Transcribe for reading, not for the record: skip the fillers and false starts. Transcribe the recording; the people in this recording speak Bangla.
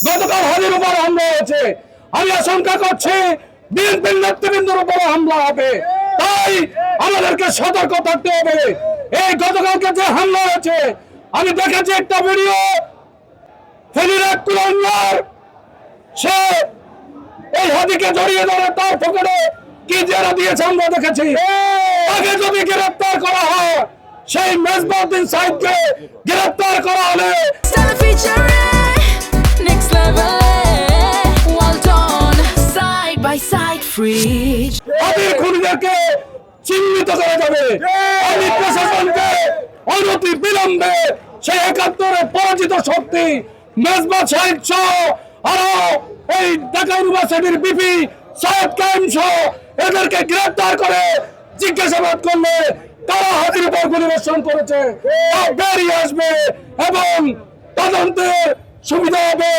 গতকাল হাজির উপর হামলা হয়েছে। আমি আশঙ্কা করছি বিএনপির নেতৃবৃন্দের উপর হামলা হবে, তাই আমাদেরকে সতর্ক থাকতে হবে। এই গতকালকে যে হামলা হয়েছে, আমি দেখেছি একটা ভিডিও, ফেনীর এক কুলাঙ্গার সে এই হাদিকে জড়িয়ে ধরে তার পকেটে কি জেরা দিয়েছে আমরা দেখেছি। তাকে যদি গ্রেফতার করা হয়, সেই মেজবাউদ্দিন সাইদকে গ্রেফতার করা হলে Next level, well done, side by side, free. আমির খুনিদেরকে চিহ্নিত করা যাবে। আমি প্রশাসনকে অনতি বিলম্বে সেই ৭১-এর পরাজিত শক্তি মেজবা সাহেব সহ আরো এই ঢাকা ইউনিভার্সিটির বিপি সাহেব কায়েম সহ এদেরকে গ্রেফতার করে জিজ্ঞাসাবাদ করলে তারা হাজির উপর পরিবেশন করেছে তা বেরিয়ে আসবে এবং তদন্তের সুবিধা হবে।